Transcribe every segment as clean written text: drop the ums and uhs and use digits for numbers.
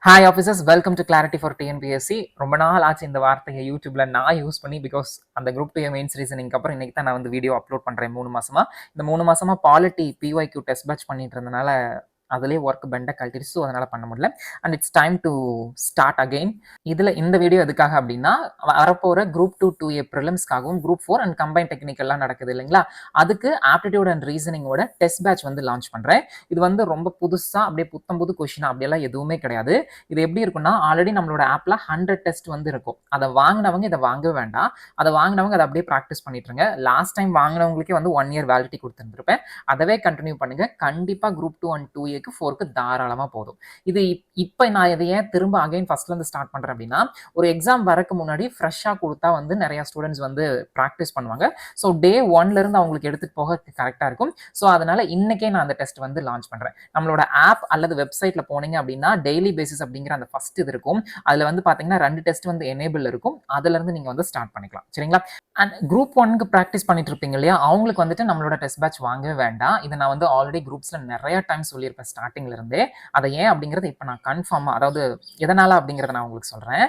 Hi officers, welcome to clarity for TNPSC. ரொம்ப நாள் ஆச்சு இந்த வார்த்தையை யூடியூப்ல நான் யூஸ் பண்ணி. பிகாஸ் அந்த குரூப் 2 மெயின்ஸ் ரீசனிங்க்கு அப்புறம் இன்னைக்கு தான் நான் வந்து வீடியோ அப்லோட் பண்றேன் 3 மாசமா. இந்த 3 மாசமா பாலிட்டி பிஒய்க்யூ டெஸ்ட் பேட்ச் பண்ணிட்டு இருந்தனால அதிலே ஒர்க் பெண்டை கழட்டிடுச்சு. ஸோ அதனால பண்ண முடியல. And it's time to start again. இதுல இந்த வீடியோ எதுக்காக அப்படின்னா, வரப்போற குரூப் 2 2A ப்ரிலிம்ஸ்க்காகவும் குரூப் 4 அண்ட் கம்பைன் டெக்னிக்கல்லாம் நடக்குது இல்லைங்களா, அதுக்கு ஆப்டிடியூட் அண்ட் ரீசனிங்கோட டெஸ்ட் பேட்ச் வந்து லான்ச் பண்றேன். இது வந்து ரொம்ப புதுசா அப்படியே புத்தம் புது கொஸ்டின் அப்படியெல்லாம் எதுவுமே கிடையாது. இது எப்படி இருக்குன்னா, ஆல்ரெடி நம்மளோட ஆப்ல 100 டெஸ்ட் வந்து இருக்கும். அதை வாங்கினவங்க இதை வாங்கவே வேண்டாம். அதை வாங்கினவங்க அதை அப்படியே ப்ராக்டிஸ் பண்ணிட்டு இருங்க. லாஸ்ட் டைம் வாங்கினவங்களுக்கே வந்து 1 இயர் வேலிடிட்டி கொடுத்துருப்பேன். அதவே கண்டினியூ பண்ணுங்க. கண்டிப்பா குரூப் 2 அண்ட் 2A 4க்கு தாராளமா போதும். இது இப்ப நான் இதை ஏன் திரும்ப அகைன் ஃபர்ஸ்ட்ல இருந்து ஸ்டார்ட் பண்றேன் அப்படின்னா, ஒரு எக்ஸாம் வரக்கு முன்னாடி ஃப்ரெஷ்ஷா கொடுத்தா வந்து நிறைய ஸ்டூடெண்ட்ஸ் வந்து ப்ராக்டிஸ் பண்ணுவாங்க. ஸோ டே 1ல இருந்து அவங்களுக்கு எடுத்துட்டு போக கரெக்டா இருக்கும். ஸோ அதனால இன்னைக்கே நான் அந்த டெஸ்ட் வந்து லான்ச் பண்றேன். நம்மளோட ஆப் அல்லது வெப்சைட்ல போனீங்க அப்படின்னா டெய்லி பேசிஸ் அப்படிங்கிற அந்த ஃபர்ஸ்ட் இது இருக்கும். அதுல வந்து பாத்தீங்கன்னா 2 டெஸ்ட் வந்து எனேபிள் இருக்கும். அதுல இருந்து நீங்க வந்து ஸ்டார்ட் பண்ணிக்கலாம். சரிங்களா? அண்ட் குரூப் 1க்கு ப்ராக்டிஸ் பண்ணிட்டு இருப்பீங்க இல்லையா, அவங்களுக்கு வந்துட்டு நம்மளோட டெஸ்ட் பேட்ச் வாங்கவே வேண்டாம். இதை நான் வந்து ஆல்ரெடி குரூப்ஸ்ல நிறைய டைம் சொல்லியிருப்பேன் ஸ்டார்டிங்ல இருந்தே. அதை ஏன் அப்படிங்கறது இப்ப நான் கன்ஃபார்மா, அதாவது எதனால அப்படிங்கறத நான் உங்களுக்கு சொல்றேன்.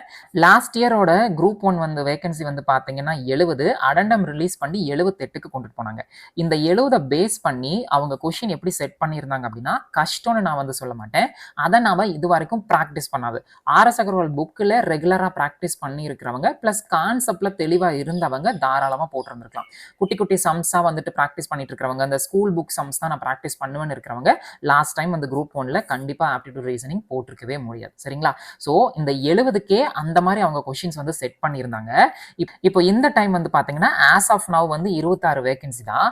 லாஸ்ட் இயரோட குரூப் 1 வந்து வேகன்சி வந்து பாத்தீங்கன்னா 70, அடண்டம் ரிலீஸ் பண்ணி 78க்கு கொண்டுட்டு போனாங்க. இந்த 70 பேஸ் பண்ணி அவங்க கொஸ்டின் எப்படி செட் பண்ணியிருந்தாங்க அப்படின்னா, கஷ்டம்னு நான் வந்து சொல்ல மாட்டேன். அதை நாம இது வரைக்கும் ப்ராக்டிஸ் பண்ணாது RS அகர்வால் புக்ல ரெகுலரா ப்ராக்டிஸ் பண்ணி இருக்கிறவங்க பிளஸ் கான்செப்ட்ல தெளிவா இருந்தவங்க தாராளமா போட்டிருந்திருக்கலாம். குட்டி குட்டி சம்ஸா வந்துட்டு ப்ராக்டிஸ் பண்ணிட்டு இருக்கிறவங்க, அந்த ஸ்கூல் புக் சம்ஸ் தான் நான் ப்ராக்டிஸ் பண்ணுவேன்னு இருக்கிறவங்க லாஸ்ட் டைம் அந்த குரூப் 1ல கண்டிப்பா ஆப்டிடியூட் ரீசனிங் போட்டிருக்கவே முடியாது. சரிங்களா? ஸோ இந்த 70க்கே அந்த மாதிரி அவங்க கொஸ்டின்ஸ் வந்து செட் பண்ணியிருந்தாங்க. இப்போ இந்த டைம் வந்து பாத்தீங்கன்னா ஆஸ் ஆஃப் நவ் வந்து 26 வேகன்சி தான்.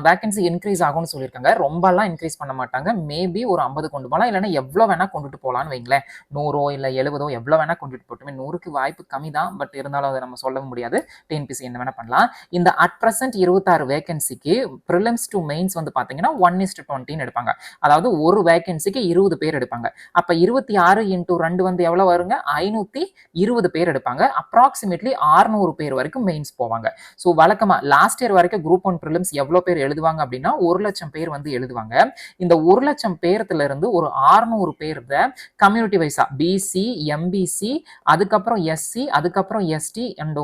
வேகன்சி இன்க்ரீஸ் ஆகும்னு சொல்லியிருக்காங்க. ரொம்பலாம் இன்க்ரீஸ் பண்ண மாட்டாங்க. மேபி ஒரு 50 கொண்டு போகலாம், இல்லைன்னா எவ்வளோ வேணா கொண்டுட்டு போகலான்னு வைங்களேன். 100 இல்லை 70 எவ்வளோ வேணா கொண்டுட்டு போட்டுமே. 100க்கு வாய்ப்பு கம்மி தான், பட் இருந்தாலும் அதை நம்ம சொல்ல முடியாது. டிஎன்பிசி என்ன வேணா பண்ணலாம். இந்த அட் பிரசன்ட் 26 வேகன்சிக்கு ப்ரிலிம்ஸ் டு மெயின்ஸ் வந்து பாத்தீங்கன்னா 1:20 எடுப்பாங்க. அதாவது ஒரு வேகன்சிக்கு 20 பேர் எடுப்பாங்க. அப்ப 26 இன்டூ 2 வந்து எவ்வளவு வருங்க? 520 பேர் எடுப்பாங்க. அப்ராக்சிமேட்லி 600 பேர் வரைக்கும் மெயின்ஸ் போவாங்க. ஸோ வழக்கமா லாஸ்ட் இயர் வரைக்கும் குரூப் 1 ப்ரிலிம்ஸ் எவ்வளவு பேர் எழுதுவாங்க அப்படின்னா 1,00,000 பேர் வந்து எழுதுவாங்க. இந்த 1,00,000 பேர்த்துல இருந்து ஒரு 600 பேர் கம்யூனிட்டி வைஸா பிசி, எம்பிசி, அதுக்கப்புறம் எஸ்சி, அதுக்கப்புறம் எஸ்டி அண்ட்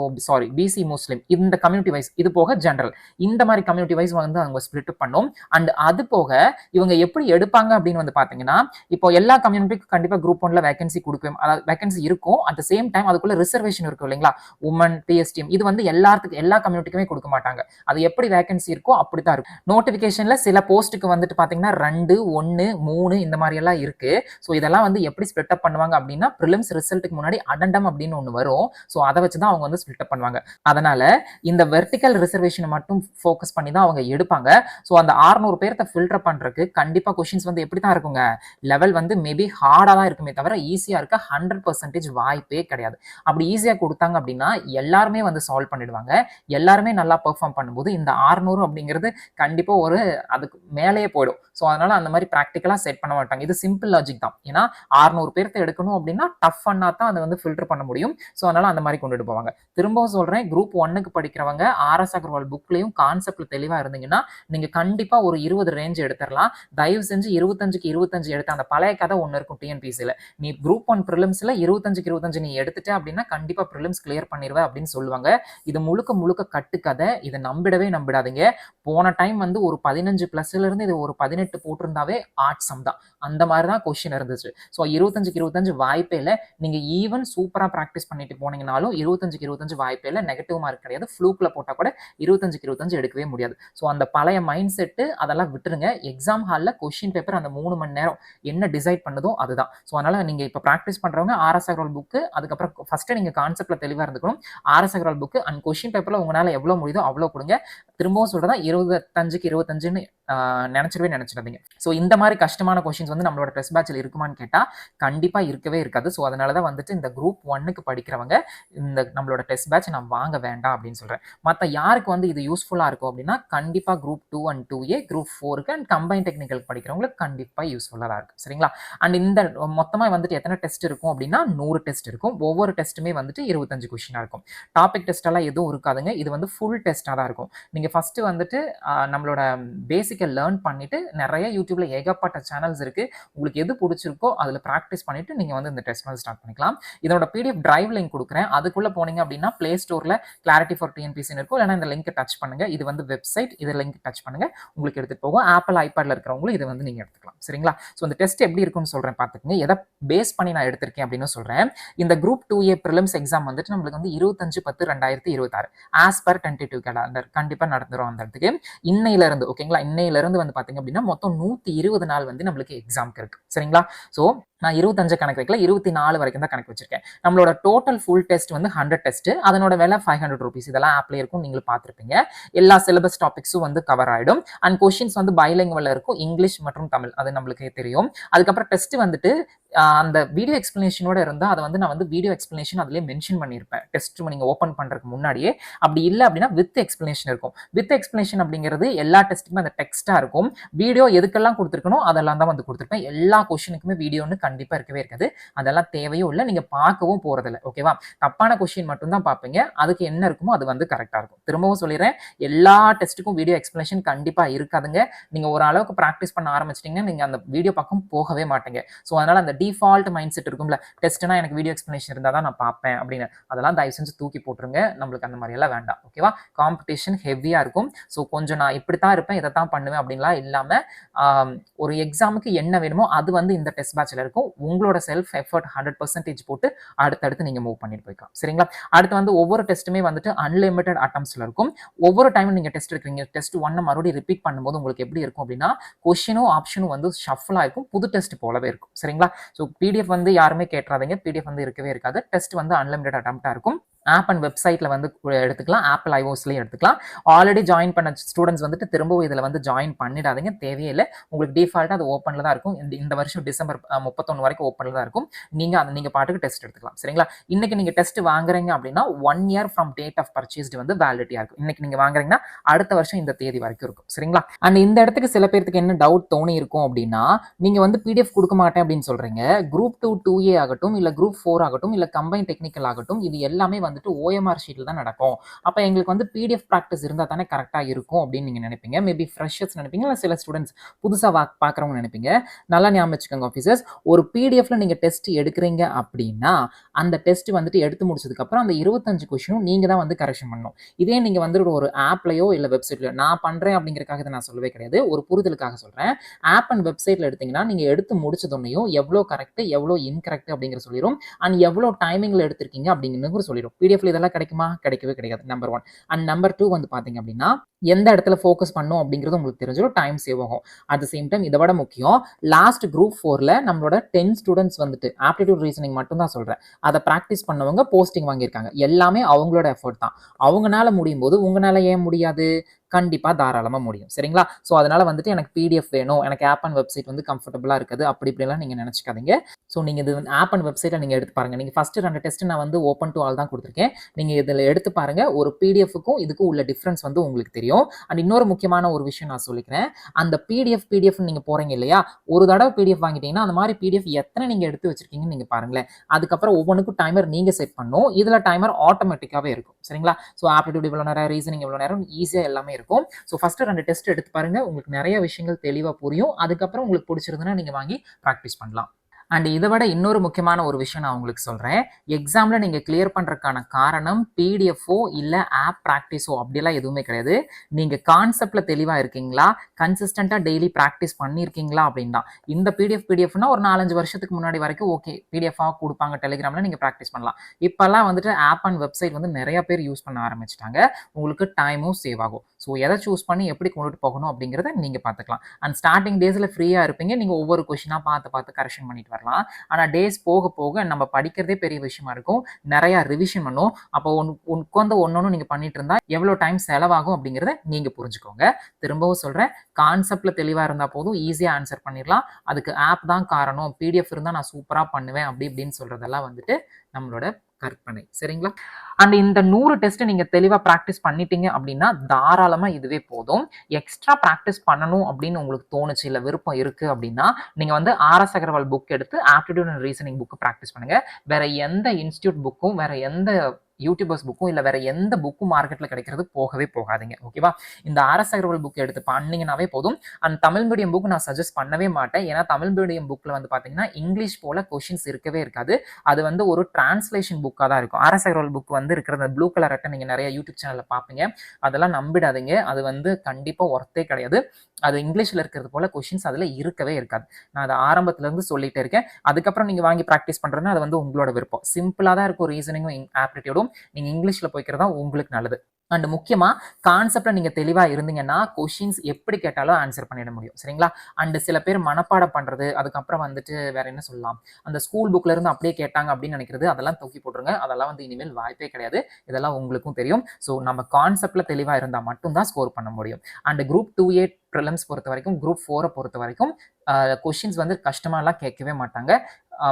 பிசி முஸ்லிம், இந்த கம்யூனிட்டி வைஸ், இது போக ஜெனரல், இந்த மாதிரி கம்யூனிட்டி வைஸ் வந்து அவங்க ஸ்பிளிட் பண்ணும். அண்ட் அது போக இவங்க எப்படி எடுப்பாங்க அப்படின்னு வந்து பாத்தீங்கன்னா, இப்போ எல்லா கம்யூனிட்டிக்கும் கண்டிப்பா குரூப் 1ல வேகன்சி கொடுப்போம், அதாவது வேகன்சி இருக்கும். அட் த சேம் டைம் அதுக்குள்ள ரிசர்வேஷன் இருக்கும் இல்லைங்களா, உமன், பிஎஸ்டிஎம், இது வந்து எல்லா கம்யூனிட்டிக்குமே கொடுக்க மாட்டாங்க. அது எப்படி வேகன்சி இருக்கோ அப்படித்தான் இருக்கும். நோட்டிபிகேஷன்ல சில போஸ்ட்டுக்கு வந்துட்டு பாத்தீங்கன்னா 2, 1, 3 இந்த மாதிரி எல்லாம் இருக்கு. ஸோ இதெல்லாம் வந்து எப்படி ஸ்பிளிட் அப் பண்ணுவாங்க அப்படின்னா, ப்ரிலிம்ஸ் ரிசல்ட்டுக்கு முன்னாடி அடண்டம் அப்படின்னு ஒன்று வரும். ஸோ அதை வச்சுதான் அவங்க வந்து ஸ்பிளிட் அப் பண்ணுவாங்க. அதனால இந்த வெர்டிகல் ரிசர்வேஷனை மட்டும் ஃபோக்கஸ் பண்ணி தான் அவங்க எடுப்பாங்க. ஸோ அந்த 600 பேர்த்த ஃபில்டர் பண்றதுக்கு கண்டிப்பா கொஸ்டின்ஸ் வந்து எப்படி தான் இருக்குங்க, லெவல் வந்து மேபி ஹார்டா தான் இருக்குமே தவிர ஈஸியா இருக்க 100% வாய்ப்பே கிடையாது. அப்படி ஈஸியா கொடுத்தாங்க அப்படின்னா எல்லாருமே வந்து சால்வ் பண்ணிடுவாங்க. எல்லாருமே நல்லா பெர்ஃபார்ம் பண்ணும்போது இந்த 600 அப்படிங்கிறது கண்டிப்பா ஒரு அதுக்கு மேலேயே போயிடும். ஸோ அதனால அந்த மாதிரி ப்ராக்டிக்கலா செட் பண்ண மாட்டாங்க. இது சிம்பிள் லாஜிக் தான். ஏன்னா 600 பேர்த்த எடுக்கணும் அப்படின்னா டஃப் பண்ணா தான் அதை வந்து ஃபில்டர் பண்ண முடியும். ஸோ அதனால அந்த மாதிரி கொண்டுட்டு போவாங்க. திரும்பவும் சொல்றேன், குரூப் 1க்கு படிக்கிறவங்க RS அகர்வால் புக்லயும் கான்செப்ட்ல தெளிவா இருந்தீங்கன்னா நீங்க கண்டிப்பா ஒரு 20 ரேஞ்ச் எடுத்துடலாம். தயவு செஞ்சு 25க்கு 25 எடுத்த அந்த பழைய கதை ஒன்று இருக்கும் டிஎன்பிசில. நீ குரூப் 1 ப்ரிலிம்ஸ்ல 25க்கு 25 நீ எடுத்துட்ட அப்படின்னா கண்டிப்பா ப்ரிலிம்ஸ் கிளியர் பண்ணிடுவ அப்படின்னு சொல்லுவாங்க. இது முழுக்க முழுக்க கட்டுக்கதை. இதை நம்பிடாதீங்க. போன டைம் வந்து ஒரு 15+ இருந்து இது ஒரு 18 போட்டிருந்தாவே ஆர்ட்ஸ் சம் தான். அந்த மாதிரி தான் கொஸ்டின் இருந்துச்சு. ஸோ 25க்கு 25 வாய்ப்பே இல்லை. நீங்க ஈவன் சூப்பரா ப்ராக்டிஸ் பண்ணிட்டு போனீங்கனாலும் 25க்கு 25 வாய்ப்பே இல்லை. நெகட்டிவ் மார்க் கிடையாது. ஃப்ளூக்ல போட்டா கூட 25க்கு 25 எடுக்கவே முடியாது. ஸோ அந்த பழைய மைண்ட் செட்டு அதெல்லாம் விட்டுருங்க. எக்ஸாம் ஹாலில் கொஸ்டின் பேப்பர் அந்த 3 மணி நேரம் என்ன டிசைட் பண்ணுதோ அதுதான். ஸோ அதனால நீங்க இப்போ ப்ராக்டிஸ் பண்றவங்க RS அகர்வால் புக்கு, அதுக்கப்புறம் ஃபர்ஸ்ட் நீங்க கான்செப்ட்ல தெளிவா இருந்துக்கணும். RS Agarwal book and question பேப்பர்ல உங்களால எவ்வளவு முடியுதோ அவ்வளவு கொடுங்க. திரும்பவும் சொல்றதா 25க்கு 25ன்னு நினைச்சிடாதீங்க. ஸோ இந்த மாதிரி கஷ்டமான கொஸ்டின்ஸ் வந்து நம்மளோட டெஸ்ட் பேட்ச்ல இருக்குமான்னு கேட்டா கண்டிப்பா இருக்கவே இருக்காது. ஸோ அதனாலதான் வந்துட்டு இந்த குரூப் 1க்கு படிக்கிறவங்க இந்த நம்மளோட டெஸ்ட் பேட்ச் நான் வாங்க வேண்டாம் அப்படின்னு சொல்றேன். மற்ற யாருக்கு வந்து இது யூஸ்ஃபுல்லா இருக்கும் அப்படின்னா கண்டிப்பா குரூப் 2 அண்ட் 2A, குரூப் 4க்கு அண்ட் கம்பைன் டெக்னிக்கல் படிக்கிறவங்களுக்கு கண்டிப்பா யூஸ்ஃபுல்லா தான் இருக்கும். சரிங்களா? அண்ட் இந்த மொத்தமா வந்துட்டு எத்தனை டெஸ்ட் இருக்கும் அப்படின்னா 100 டெஸ்ட் இருக்கும். ஒவ்வொரு டெஸ்ட்டுமே வந்துட்டு 25 கொஸ்டினா இருக்கும். டாபிக் டெஸ்ட் எல்லாம் எதுவும் இருக்காதுங்க. இது வந்து ஃபுல் டெஸ்ட்டா தான் இருக்கும். நீங்க ஃபர்ஸ்ட் வந்துட்டு நம்மளோட பேசிக்க லேர்ன் பண்ணிட்டு நிறைய யூடியூப்ல ஏகப்பட்ட சேனல்ஸ் இருக்கு. உங்களுக்கு எது பிடிச்சிருக்கோ அதுல பிராக்டிஸ் பண்ணிட்டு நீங்க வந்து இந்த டெஸ்ட் வந்து ஸ்டார்ட் பண்ணிக்கலாம். இதோட பிடிஎஃப் டிரைவ் லிங்க் கொடுக்குறேன். அதுக்குள்ள போனீங்க அப்படின்னா பிளே ஸ்டோர்ல கிளாரிட்டி ஃபார் டிஎன்பிஎஸ்சி இருக்கும். இல்லைன்னா இந்த லிங்க் டச் பண்ணுங்க. இது வந்து வெப்சைட். இது லிங்க் டச் பண்ணுங்க. உங்களுக்கு எடுத்துட்டு போகும். ஆப்பிள் ஐபேட்ல இருக்கிறவங்களும் இதை வந்து நீங்க எடுத்துக்கலாம். சரிங்களா? ஸோ இந்த டெஸ்ட் எப்படி இருக்கும்னு சொல்றேன் பார்த்துக்கங்க. எதை பேஸ் பண்ணி நான் எடுத்திருக்கேன் அப்படின்னு சொல்றேன். இந்த குரூப் 2A ப்ரிலிம்ஸ் எக்ஸாம் வந்துட்டு நம்மளுக்கு வந்து 25/10/2026 ஆஸ் பர் டென்டேட்டிவ் கேலண்டர் கண்டிப்பா நடந்துரும் அந்த இடத்துக்கு. இன்னையில இருந்து ஓகேங்களா? இன்னையில இருந்து வந்து பாத்தீங்க அப்படின்னா மொத்தம் 120 நாள் வந்து நம்மளுக்கு எக்ஸாம்க்கு இருக்கு. சரிங்களா? சோ நான் 25 கணக்கு வைக்கல, 24 வரைக்கும் தான் கணக்கு வச்சிருக்கேன். நம்மளோட டோட்டல் ஃபுல் டெஸ்ட் வந்து 100 டெஸ்ட். அதனோட விலை 500 ரூபீஸ். இதெல்லாம் ஆப்ல இருக்கும், நீங்களும் பார்த்திருப்பீங்க. எல்லா சிலபஸ் டாபிக்ஸும் வந்து கவர் ஆயிடும். அண்ட் கொஸ்டின்ஸ் வந்து பைலிங்குவல்ல இருக்கும், இங்கிலீஷ் மற்றும் தமிழ். அது நம்மளுக்கே தெரியும். அதுக்கப்புறம் டெஸ்ட் வந்துட்டு அந்த வீடியோ எக்ஸ்பிளனேஷனோட இருந்தா அதை வந்து நான் வந்து வீடியோ எக்ஸ்பிளனேஷன் அதுலயே மென்ஷன் பண்ணியிருப்பேன். டெஸ்ட் நீங்க ஓப்பன் பண்றதுக்கு முன்னாடியே. அப்படி இல்லை அப்படின்னா வித் எக்ஸ்பிளனேஷன் இருக்கும். வித் எக்ஸ்பிளனேஷன் அப்படிங்கிறது எல்லா டெஸ்ட்டுக்குமே அந்த டெக்ஸ்டா இருக்கும். வீடியோ எதுக்கெல்லாம் கொடுத்துருக்கணும் அதெல்லாம் தான் வந்து கொடுத்துருப்பேன். எல்லா கொஸ்டினுக்குமே வீடியோன்னு கண்டிப்பா இருக்கவே இருக்காது. அதெல்லாம் தேவையும் இல்லை, நீங்க பார்க்கவும் போறதில்லை. ஓகேவா? தப்பான கொஸ்டின் மட்டும் தான் பார்ப்பீங்க. அதுக்கு என்ன இருக்குமோ அது வந்து கரெக்டா இருக்கும். திரும்பவும் சொல்லிடுறேன், எல்லா டெஸ்ட்டுக்கும் வீடியோ எக்ஸ்பிளனேஷன் கண்டிப்பா இருக்காதுங்க. நீங்க ஒரு அளவுக்கு ப்ராக்டிஸ் பண்ண ஆரம்பிச்சிட்டீங்கன்னா நீங்க அந்த வீடியோ பக்கம் போகவே மாட்டீங்க. ஸோ அதனால அந்த டிஃபால்ட் மைண்ட் செட் இருக்கும்ல, டெஸ்ட்னா எனக்கு வீடியோ எக்ஸ்பிளனேஷன் இருந்தால் தான் நான் பார்ப்பேன் அப்படின்னு, அதெல்லாம் தயவு செஞ்சு தூக்கி போட்டுருங்க. நம்மளுக்கு அந்த மாதிரி எல்லாம் வேண்டாம். ஓகேவா? காம்படிஷன் ஹெவியா இருக்கும். ஸோ கொஞ்சம் நான் இப்படித்தான் இருப்பேன், இதை தான் பண்ணுவேன் அப்படின்லாம் இல்லாம ஒரு எக்ஸாமுக்கு என்ன வேணுமோ அது வந்து இந்த டெஸ்ட் பேட்ச்ல இருக்கும். உங்களோட செல்ஃப் எஃபர்ட் 100% போட்டு அடுத்தடுத்து நீங்க மூவ் பண்ணிட்டு போய்க்கலாம். சரிங்களா? அடுத்து வந்து ஒவ்வொரு டெஸ்ட்டுமே வந்துட்டு அன்லிமிட்டட் அட்டம்ஸ்ல இருக்கும். ஒவ்வொரு டைமும் நீங்க டெஸ்ட் எடுக்கிறீங்க, டெஸ்ட் 1 மறுபடியும் ரிப்பீட் பண்ணும்போது உங்களுக்கு எப்படி இருக்கும் அப்படின்னா கொஸ்டினும் ஆப்ஷனும் வந்து ஷஃபிளா இருக்கும், புது டெஸ்ட் போலவே இருக்கும். சரிங்களா? ஸோ பிடிஎஃப் வந்து யாருமே கேட்டுறாதீங்க, பிடிஎஃப் வந்து இருக்கவே இருக்காது. டெஸ்ட் வந்து அன்லிமிட்டட் அட்டம்ப்டா இருக்கும். ஆப் அண்ட் வெப்சைட்ல வந்து எடுத்துக்கலாம், ஆப்பிள் ஐஓஎஸ்லயும் எடுத்துக்கலாம். ஆல்ரெடி ஜாயின் பண்ண ஸ்டூடெண்ட்ஸ் வந்துட்டு திரும்பவும் இதுல வந்து ஜாயின் பண்ணிடாதீங்க, தேவையே இல்லை. உங்களுக்கு டிஃபால்ட்டா அது ஓப்பன்ல தான் இருக்கும். இந்த வருஷம் டிசம்பர் 31 வரைக்கும் ஓப்பன்ல தான் இருக்கும். நீங்க பாட்டுக்கு டெஸ்ட் எடுத்துக்கலாம். சரிங்களா? இன்னைக்கு நீங்க டெஸ்ட் வாங்குறீங்க அப்படின்னா 1 year from date of purchased வந்து வேலிடிட்டியா இருக்கும். இன்னைக்கு நீங்க வாங்குறீங்கன்னா அடுத்த வருஷம் இந்த தேதி வரைக்கும் இருக்கும். சரிங்களா? அண்ட் இந்த இடத்துக்கு சில பேருக்கு என்ன டவுட் தோணி இருக்கும் அப்படின்னா, நீங்க வந்து பிடிஎஃப் கொடுக்க மாட்டேன் அப்படின்னு சொல்றீங்க. குரூப் 2 2A ஆகட்டும், இல்ல குரூப் 4 ஆகட்டும், இல்ல கம்பைன் டெக்னிக்கல் ஆகட்டும், இது எல்லாமே வந்துட்டு ஓஎம்ஆர் ஷீட்ல தான் நடக்கும். அப்ப எங்களுக்கு வந்து பிடிஎஃப் பிராக்டிஸ் இருந்தா தானே கரெக்டா இருக்கும் அப்படின்னு நீங்க நினைப்பீங்க. மேபி ஃப்ரெஷர்ஸ் நினைப்பீங்க, இல்ல சில ஸ்டூடெண்ட்ஸ் புதுசா பாக்குறவங்க நினைப்பீங்க. நல்லா ஞாபகம் வச்சுக்கோங்க ஆஃபீஸர்ஸ், ஒரு பிடிஎஃப்ல நீங்க டெஸ்ட் எடுக்கிறீங்க அப்படின்னா அந்த டெஸ்ட் வந்துட்டு எடுத்து முடிச்சதுக்கு அப்புறம் அந்த 25 கொஸ்டினும் நீங்க தான் வந்து கரெக்ஷன் பண்ணணும். இதே நீங்க வந்து ஒரு ஆப்லயோ இல்ல வெப்சைட்லயோ, நான் பண்றேன் அப்படிங்கறதுக்காக இதை நான் சொல்லவே கிடையாது, ஒரு புரிதலுக்காக சொல்றேன். ஆப் அண்ட் வெப்சைட்ல எடுத்தீங்கன்னா நீங்க எடுத்து முடிச்சதுன்னையும் எவ்வளவு கரெக்ட் எவ்வளவு இன்கரெக்ட் அப்படிங்கிற சொல்லிடும். அண்ட் எவ்வளவு டைமிங்ல எடுத்திருக்கீங்க அப்படிங்கிறது சொல்லிடும். பிடிஎஃப்ல இதெல்லாம் கிடைக்குமா? கிடைக்கவே கிடைக்காது. நம்பர் 1. அண்ட் நம்பர் 2 வந்து பாத்தீங்க அப்படின்னா எந்த இடத்துல ஃபோக்கஸ் பண்ணும் அப்படிங்கிறது உங்களுக்கு தெரிஞ்சிடும், டைம் சேவ் ஆகும். அட் த சேம் டைம் இதை விட முக்கியம், லாஸ்ட் குரூப் 4ல நம்மளோட 10 ஸ்டூடெண்ட்ஸ் வந்துட்டு ஆப்டிடியூட் ரீசனிங் மட்டும் தான் சொல்றேன், அதை பிராக்டிஸ் பண்ணவங்க போஸ்டிங் வாங்கியிருக்காங்க. எல்லாமே அவங்களோட எஃபர்ட் தான். அவங்கனால முடியும் போது உங்களால ஏன் முடியாது? கண்டிப்பா தாராளமா முடியும். சரிங்களா? ஸோ அதனால வந்துட்டு எனக்கு பிடிஎஃப் வேணும், எனக்கு ஆப் அண்ட் வெப்சைட் வந்து கம்ஃபர்டபுளா இருக்குது அப்படி இப்படிலாம் நீங்க நினைச்சுக்காதீங்க. ஸோ நீங்க இது ஆப் அண்ட் வெப்சைட்டை நீங்க எடுத்து பாருங்க. நீங்க ஃபர்ஸ்ட் 2 டெஸ்ட் நான் வந்து ஓப்பன் டு ஆல் தான் கொடுத்துருக்கேன். நீங்க இதில் எடுத்து பாருங்க, ஒரு பிடிஎஃப்க்கும் இதுக்கும் உள்ள டிஃபரன்ஸ் வந்து உங்களுக்கு தெரியும். அண்ட் இன்னொரு முக்கியமான ஒரு விஷயம் நான் சொல்லிக்கிறேன், அந்த பிடிஎஃப் நீங்க போறீங்க இல்லையா, ஒரு தடவை பிடிஎஃப் வாங்கிட்டீங்கன்னா அந்த மாதிரி பிடிஎஃப் எத்தனை நீங்க எடுத்து வச்சிருக்கீங்கன்னு நீங்க பாருங்களேன். அதுக்கப்புறம் ஒவ்வொன்றுக்கும் டைமர் நீங்க செட் பண்ணணும். இதுல டைமர் ஆட்டோமேட்டிக்காவே இருக்கும். சரிங்களா? ஸோ ஆப்டிடியூட் இவ்வளவு நேரம், ரீசனிங் இவ்வளவு நேரம், ஈஸியா எல்லாமே இருக்கும். ஸோ ஃபர்ஸ்ட் 2 டெஸ்ட் எடுத்து பாருங்க, உங்களுக்கு நிறைய விஷயங்கள் தெளிவா புரியும். அதுக்கப்புறம் உங்களுக்கு பிடிச்சிருந்ததுன்னா நீங்க வாங்கி ப்ராக்டிஸ் பண்ணலாம். அண்ட் இதை விட இன்னொரு முக்கியமான ஒரு விஷயம் நான் உங்களுக்கு சொல்றேன். எக்ஸாம்ல நீங்க கிளியர் பண்றதுக்கான காரணம் பிடிஎஃப்ஓ இல்ல ஆப் பிராக்டிஸோ அப்படிலாம் எதுவுமே கிடையாது. நீங்க கான்செப்ட்ல தெளிவா இருக்கீங்களா, கன்சிஸ்டன்டா டெய்லி பிராக்டிஸ் பண்ணிருக்கீங்களா அப்படின்னு தான். இந்த பிடிஎஃப்னா ஒரு 4-5 வருஷத்துக்கு முன்னாடி வரைக்கும் ஓகே, பிடிஎஃபா கொடுப்பாங்க டெலிகிராம்ல, நீங்க பிராக்டிஸ் பண்ணலாம். இப்பெல்லாம் வந்துட்டு ஆப் அண்ட் வெப்சைட் வந்து நிறைய பேர் யூஸ் பண்ண ஆரம்பிச்சிட்டாங்க. உங்களுக்கு டைமும் சேவ் ஆகும். ஸோ எதை சூஸ் பண்ணி எப்படி கொண்டுட்டு போகணும் அப்படிங்கிறத நீங்க பார்த்துக்கலாம். அண்ட் ஸ்டார்டிங் டேஸ்ல ஃப்ரீயா இருப்பீங்க, நீங்க ஒவ்வொரு கொஸ்டினா பார்த்து கரெக்ஷன் பண்ணிட்டு வரலாம். ஆனா டேஸ் போக போக நம்ம படிக்கிறதே பெரிய விஷயமா இருக்கும், நிறைய ரிவிஷன் பண்ணும். அப்போ உட்கார்ந்து ஒன்னொன்னு நீங்க பண்ணிட்டு இருந்தா எவ்வளவு டைம் செலவாகும் அப்படிங்கறத நீங்க புரிஞ்சுக்கோங்க. திரும்பவும் சொல்றேன், கான்செப்ட்ல தெளிவா இருந்தா போதும், ஈஸியா ஆன்சர் பண்ணிடலாம். அதுக்கு ஆப் தான் காரணம், பிடிஎஃப் இருந்தா நான் சூப்பரா பண்ணுவேன் அப்படி இப்படின்னு சொல்றதெல்லாம் வந்துட்டு நம்மளோட கற்பனை. சரிங்களா? அண்ட் இந்த 100 டெஸ்ட் நீங்க தெளிவா பிராக்டிஸ் பண்ணிட்டீங்க அப்படின்னா, தாராளமா இதுவே போதும். எக்ஸ்ட்ரா பிராக்டிஸ் பண்ணணும் அப்படின்னு உங்களுக்கு தோணுச்சு, இல்ல விருப்பம் இருக்கு அப்படின்னா, நீங்க வந்து ஆர்.எஸ். அகர்வால் புக் எடுத்து aptitude and reasoning book practice பண்ணுங்க. வேற எந்த இன்ஸ்டிடியூட் புக்கும், வேற எந்த யூடியூபர்ஸ் புக்கும், இல்ல வேற எந்த புக்கும் மார்க்கெட்ல கிடைக்கிறது போகவே போகாதீங்க. ஓகேவா? இந்த ஆர்.எஸ். அகர்வால் புக் எடுத்து பண்ணீங்கன்னாவே போதும். அண்ட் தமிழ் மீடியம் புக் நான் சஜஸ்ட் பண்ணவே மாட்டேன். ஏன்னா தமிழ் மீடியம் புக்ல வந்து பாத்தீங்கன்னா, இங்கிலீஷ் போல கொஸ்டின்ஸ் இருக்கவே இருக்காது. அது வந்து ஒரு டிரான்ஸ்லேஷன் புக்கா தான் இருக்கும். ஆர்.எஸ். அகர்வால் புக் வந்து இருக்கிற ப்ளூ கலர் அட்டை நீங்க நிறைய யூடியூப் சேனல்ல பார்ப்பீங்க. அதெல்லாம் நம்பிடாதீங்க. அது வந்து கண்டிப்பா ஒர்த்தே கிடையாது. அது இங்கிலீஷ்ல இருக்கிறது போல கொஸ்டின்ஸ் அதுல இருக்கவே இருக்காது. நான் அதை ஆரம்பத்துல இருந்து சொல்லிட்டே இருக்கேன். அதுக்கப்புறம் நீங்க வாங்கி பிராக்டிஸ் பண்றதுன்னா அது வந்து உங்களோட விருப்பம். சிம்பிளா தான் இருக்கும் ரீசனிங்கும் ஆப்டிடியூடும். நீங்க இங்கிலீஷ்ல போய்க்கிறது தான் உங்களுக்கு நல்லது. அண்ட் முக்கியமா கான்செப்ட்ல நீங்க தெளிவா இருந்தீங்கன்னா, கொஸ்டின்ஸ் எப்படி கேட்டாலும் ஆன்சர் பண்ணிட முடியும். சரிங்களா? அண்ட் சில பேர் மனப்பாடம் பண்றது, அதுக்கப்புறம் வந்துட்டு வேற என்ன சொல்லலாம்? அந்த ஸ்கூல் புக்ல இருந்து அப்படியே கேட்டாங்க அப்படின்னு நினைக்கிறது, அதெல்லாம் தூக்கி போட்டுருங்க. அதெல்லாம் வந்து இனிமேல் வாய்ப்பே கிடையாது. இதெல்லாம் உங்களுக்கும் தெரியும். ஸோ நம்ம கான்செப்ட்ல தெளிவா இருந்தா மட்டும் தான் ஸ்கோர் பண்ண முடியும். அண்ட் குரூப் 2A ப்ரிலிம்ஸ் பொறுத்த வரைக்கும், குரூப் 4 பொறுத்த வரைக்கும் கொஸ்டின்ஸ் வந்து கஷ்டமாலாம் கேட்கவே மாட்டாங்க.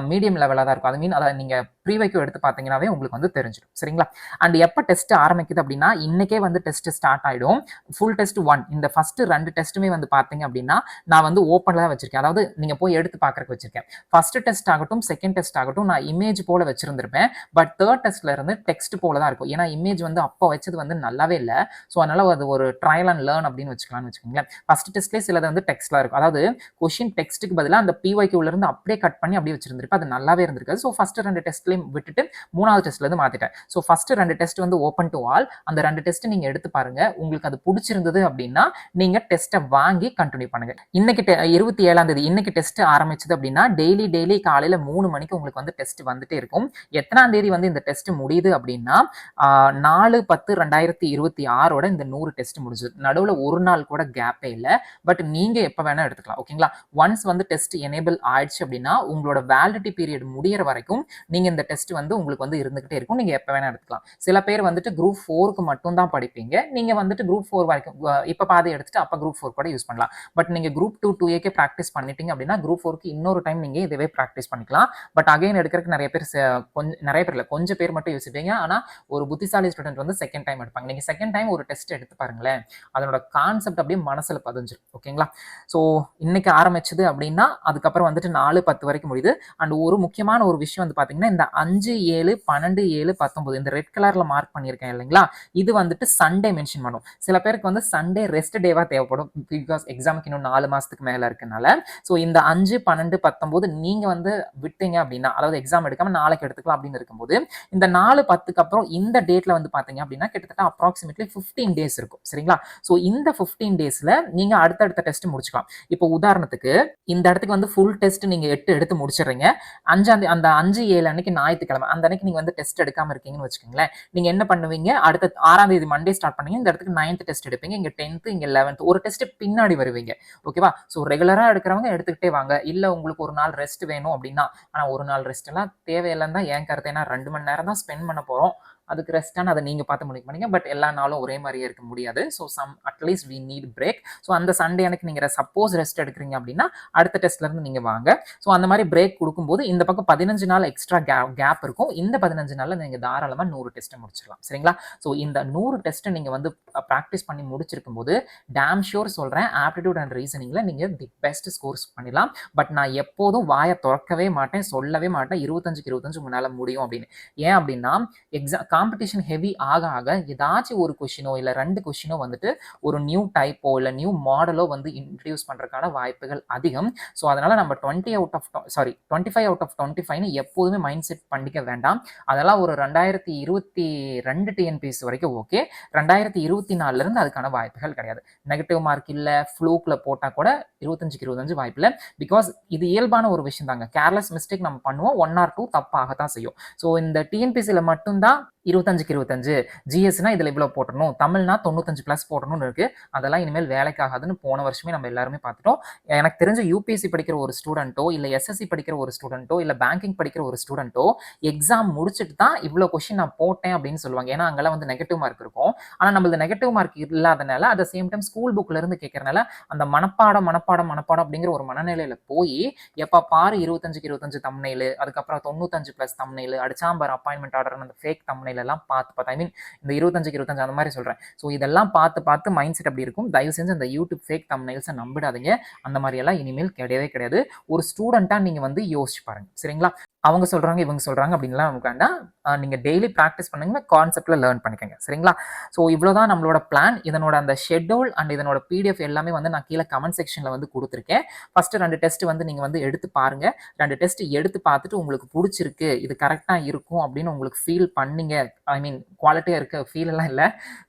மீடியம் லெவலா தான் இருக்கும். அது மீன் அத நீங்க ப்ரீவைக்யூ எடுத்து பார்த்தீங்கன்னாவே உங்களுக்கு வந்து தெரிஞ்சிடும். சரிங்களா? அண்ட் எப்ப டெஸ்ட் ஆரம்பிக்குது அப்படின்னா, இன்னைக்கே வந்து டெஸ்ட் ஸ்டார்ட் ஆயிடும். ஃபுல் டெஸ்ட் 1 இந்த ஃபர்ஸ்ட் 2 டெஸ்ட்டுமே வந்து பார்த்தீங்க அப்படின்னா, நான் வந்து ஓப்பன்ல தான் வச்சிருக்கேன். அதாவது நீங்க போய் எடுத்து பார்க்கறக்கு வச்சிருக்கேன். ஃபர்ஸ்ட் டெஸ்ட் ஆகட்டும், செகண்ட் டெஸ்ட் ஆகட்டும் நான் இமேஜ் போல வச்சிருந்திருப்பேன். பட் தேர்ட் டெஸ்ட்ல இருந்து டெக்ஸ்ட் போல தான் இருக்கும். ஏன்னா இமேஜ் வந்து அப்ப வச்சது வந்து நல்லாவே இல்ல. ஸோ அதனால அது ஒரு ட்ரையல் அண்ட் லேர்ன் அப்படின்னு வச்சுக்கலாம்னு வச்சுக்கோங்களேன். ஃபர்ஸ்ட் டெஸ்ட்லேயே சிலது வந்து டெக்ஸ்ட்ல இருக்கும். அதாவது கொஸ்டின் டெக்ஸ்ட்டுக்கு பதிலா அந்த பிஒய்க்யூல இருந்து அப்படியே கட் பண்ணி அப்படியே வச்சிருந்திருப்பேன். அது நல்லாவே இருந்திருக்காது. ஸோ ஃபர்ஸ்ட் 2 டெஸ்ட்லயும் விட்டுட்டு 3வது டெஸ்ட்ல இருந்து மாத்திட்டேன். ஸோ ஃபர்ஸ்ட் 2 டெஸ்ட் வந்து ஓப்பன் டு ஆல். அந்த 2 டெஸ்ட் நீங்க எடுத்து பாருங்க. உங்களுக்கு அது பிடிச்சிருந்தது அப்படின்னா நீங்க டெஸ்ட்டை வாங்கி கண்டினியூ பண்ணுங்க. இன்னைக்கு 27ஆம் தேதி இன்னைக்கு டெஸ்ட் ஆரம்பிச்சது அப்படின்னா டெய்லி காலையில 3 மணிக்கு உங்களுக்கு வந்து டெஸ்ட் வந்துட்டே இருக்கும். எத்தனாம் தேதி வந்து இந்த டெஸ்ட் முடியுது அப்படின்னா 4/10/2026ஓட இந்த 100 டெஸ்ட் முடிஞ்சது. நடுவுல ஒரு நாள் கூட கேப்பே இல்ல. பட் நீங்க எப்ப வேணா எடுத்துக்கலாம். ஓகேங்களா? ஒன்ஸ் வந்து டெஸ்ட் எனேபிள் ஆயிடுச்சு அப்படின்னா உங்களோட வேலிடிட்டி பீரியட் முடியற வரைக்கும் நீங்க இந்த டெஸ்ட் வந்து உங்களுக்கு வந்து இருந்துகிட்டே இருக்கும். நீங்க எப்ப வேணா எடுத்துக்கலாம். சில பேர் வந்துட்டு குரூப் 4க்கு மட்டும் தான் படிப்பீங்க. நீங்க வந்துட்டு குரூப் 4 வரைக்கும் இப்ப பாதி எடுத்துட்டு அப்ப குரூப் 4 கூட யூஸ் பண்ணலாம். பட் நீங்க குரூப் 2 2Aக்கே பிராக்டிஸ் பண்ணிட்டீங்க அப்படின்னா குரூப் 4க்கு இன்னொரு டைம் நீங்க இதுவே பிராக்டிஸ் பண்ணிக்கலாம். பட் அகைன் எடுக்கிறதுக்கு நிறைய பேர் நிறைய பேர் இல்ல கொஞ்சம் பேர் மட்டும் யோசிப்பீங்க. ஆனா ஒரு புத்திசாலி ஸ்டூடெண்ட் வந்து செகண்ட் டைம் எடுப்பாங்க. நீங்க செகண்ட் டைம் ஒரு டெஸ்ட் எடுத்து பாருங்களேன். அதனோட கான்செப்ட் அப்படியே மனசுல பதிஞ்சிரும். ஓகேங்களா? ஸோ இன்னைக்கு ஆரம்பிச்சது அப்படின்னா அதுக்கப்புறம் வந்துட்டு 4/10 வரைக்கும் முடியுது. அண்ட் ஒரு முக்கியமான ஒரு விஷயம் வந்து பாத்தீங்கன்னா இந்த 5/7/12/7/19 இந்த ரெட் கலர்ல மார்க் பண்ணியிருக்கேன் இல்லைங்களா? இது வந்துட்டு சண்டே மென்ஷன் பண்ணும். சில பேருக்கு வந்து சண்டே ரெஸ்ட் டேவா தேவைப்படும். பிகாஸ் எக்ஸாமுக்கு இன்னும் 4 மாசத்துக்கு மேல இருக்கனால. ஸோ இந்த 5, 12, 19 நீங்க வந்து விட்டீங்க அப்படின்னா அதாவது எக்ஸாம் எடுக்காம நாளைக்கு எடுத்துக்கலாம் அப்படின்னு இருக்கும்போது இந்த 4/10க்கு அப்புறம் இந்த டேட்ல வந்து பாத்தீங்க அப்படின்னா கிட்டத்தட்ட அப்ராக்சிமேட்லி 15 டேஸ் இருக்கும். சரிங்களா? ஸோ இந்த 15 டேஸ்ல நீங்க அடுத்தடுத்த டெஸ்ட் முடிச்சுக்கலாம். இப்போ உதாரணத்துக்கு இந்த இடத்துக்கு வந்து ஃபுல் டெஸ்ட் நீங்க 8 எடுத்து முடிச்சிடுறீங்க. அந்த 5, 7 அன்னைக்கு ஞாயிற்றுக்கிழமை அந்த அன்னைக்கு நீங்க வந்து டெஸ்ட் எடுக்காம இருக்கீங்கன்னு வச்சுக்கோங்களேன். நீங்க என்ன பண்ணுவீங்க? அடுத்த 6ஆம் தேதி மண்டே ஸ்டார்ட் பண்ணீங்க. இந்த இடத்துக்கு 9th டெஸ்ட் எடுப்பீங்க. இங்க 10th இங்க 11th ஒரு டெஸ்ட் பின்னாடி வருவீங்க. ஓகேவா? ஸோ ரெகுலரா எடுக்கிறவங்க எடுத்துக்கிட்டே வாங்க. இல்ல உங்களுக்கு ஒரு நாள் ரெஸ்ட் வேணும் அப்படின்னா, ஆனா ஒரு நாள் ரெஸ்ட் எல்லாம் தேவையில்லைன்னு தான் என் கருத்து. ஏன்னா 2 மணி நேரம் தான் ஸ்பெண்ட் பண்ண போறோம். அதுக்கு ரெஸ்டான அதை நீங்க பார்த்து முடிக்க பண்ணீங்க. பட் எல்லா நாளும் ஒரே மாதிரியே இருக்க முடியாது. So at least we need break. So அந்த சண்டே அன்னைக்கு நீங்க சப்போஸ் ரெஸ்ட் எடுக்கிறீங்க அப்படின்னா அடுத்த டெஸ்ட்ல இருந்து நீங்க வாங்க. ஸோ அந்த மாதிரி பிரேக் கொடுக்கும்போது இந்த பக்கம் 15 நாள் எக்ஸ்ட்ரா கேப் இருக்கும். இந்த 15 நாள்ல நீங்க தாராளமா 100 டெஸ்ட் முடிச்சிடலாம். சரிங்களா? ஸோ இந்த 100 டெஸ்ட் நீங்க வந்து ப்ராக்டிஸ் பண்ணி முடிச்சிருக்கும் போது டேம் ஷூர் சொல்றேன் ஆப்டிடியூட் அண்ட் ரீசனிங்ல நீங்க தி பெஸ்ட் ஸ்கோர்ஸ் பண்ணிடலாம். பட் நான் எப்போதும் வாயை திறக்கவே மாட்டேன், சொல்லவே மாட்டேன் 25க்கு 25 உங்களால முடியும் அப்படின்னு. ஏன் அப்படின்னா காம்படிஷன் ஹெவி ஆக ஏதாச்சும் ஒரு கொஸ்டினோ இல்ல 2 கொஸ்டினோ வந்துட்டு ஒரு நியூ டைப்போ இல்ல நியூ மாடலோ வந்து இன்ட்ரடியூஸ் பண்றதுக்கான வாய்ப்புகள் அதிகம். ஸோ அதனால நம்ம 25 அவுட் ஆஃப் 25ன்னு எப்போதுமே மைண்ட் செட் பண்ணிக்க வேண்டாம். அதெல்லாம் ஒரு 2022 டிஎன்பிஎஸ்சி வரைக்கும் ஓகே. 2024ல இருந்து அதுக்கான வாய்ப்புகள் கிடையாது. நெகட்டிவ் மார்க் இல்ல ஃப்ளூக்ல போட்டா கூட 25க்கு 25 வாய்ப்பு இல்லை. பிகாஸ் இது இயல்பான ஒரு விஷயம் தாங்க. கேர்லெஸ் மிஸ்டேக் நம்ம பண்ணுவோம். 1 or 2 தப்பாகத்தான் செய்யும். ஸோ இந்த டிஎன்பிஎஸ்சியில மட்டும்தான் 25க்கு 25 ஜிஎஸ்னா இதில் இவ்வளோ போட்டணும், தமிழ்னா 95+ போடணும்னு இருக்குது. அதெல்லாம் இனிமேல் வேலைக்கு ஆகாதுன்னு போன வருஷமே நம்ம எல்லாருமே பார்த்துட்டோம். எனக்கு தெரிஞ்ச யூபிஎஸ்சி படிக்கிற ஒரு ஸ்டூடெண்ட்டோ இல்லை எஸ்எஸ்சி படிக்கிற ஒரு ஸ்டூடெண்ட்டோ இல்லை பேங்கிங் படிக்கிற ஒரு ஸ்டூடெண்ட்டோ எக்ஸாம் முடிச்சுட்டு தான் இவ்வளோ கொஸ்டின் நான் போட்டேன் அப்படின்னு சொல்லுவாங்க. ஏன்னா அங்கெல்லாம் வந்து நெகட்டிவ் மார்க் இருக்கும். ஆனால் நம்மளது நெகட்டிவ் மார்க் இல்லாதனால at the same time school புக்ல இருந்து கேட்கறனால அந்த மனப்பாடம் அப்படிங்கிற ஒரு மனநிலையில போய் எப்ப பாரு 25க்கு 25 தம்ப்நெயில், அதுக்கப்புறம் 95+ தம்ப்நெயில், அடிச்சாம்பார் அப்பாயின்மெண்ட் ஆர்டர் அந்த ஃபேக் தம்ப்நெயில் எல்லாம் பார்த்து ஐ மீன் இந்த 25க்கு 25 அந்த மாதிரி சொல்றேன். ஸோ இதெல்லாம் பார்த்து மைண்ட் செட் அப்படி இருக்கும். தயவு செஞ்சு அந்த யூடியூப் ஃபேக் தம்ப்நெயில்ஸை நம்பிடாதீங்க. அந்த மாதிரி எல்லாம் இனிமேல் கிடையவே கிடையாது. ஒரு ஸ்டூடெண்டா நீங்க வந்து யோசிச்சு பாருங்க. சரிங்களா? அவங்க சொல்றாங்க இவங்க சொல்றாங்க அப்படின்லாம் நமக்கு வேண்டாம். நீங்க டெய்லி ப்ராக்டிஸ் பண்ணுங்க, கான்செப்ட்ல லேர்ன் பண்ணிக்கங்க. சரிங்களா? ஸோ இவ்வளவுதான் நம்மளோட பிளான். இதனோட அந்த ஷெட்யூல் அண்ட் இதனோட பிடிஎஃப் எல்லாமே வந்து நான் கீழே கமெண்ட் செக்ஷன்ல வந்து கொடுத்துருக்கேன். ஃபர்ஸ்ட் 2 டெஸ்ட் வந்து நீங்க வந்து எடுத்து பாருங்க. 2 டெஸ்ட் எடுத்து பார்த்துட்டு உங்களுக்கு பிடிச்சிருக்கு, இது கரெக்டா இருக்கும் அப்படின்னு உங்களுக்கு ஃபீல் பண்ணீங்க, ஐ மீன் குவாலிட்டியா இருக்கு, ஃபீல் எல்லாம் இல்லை,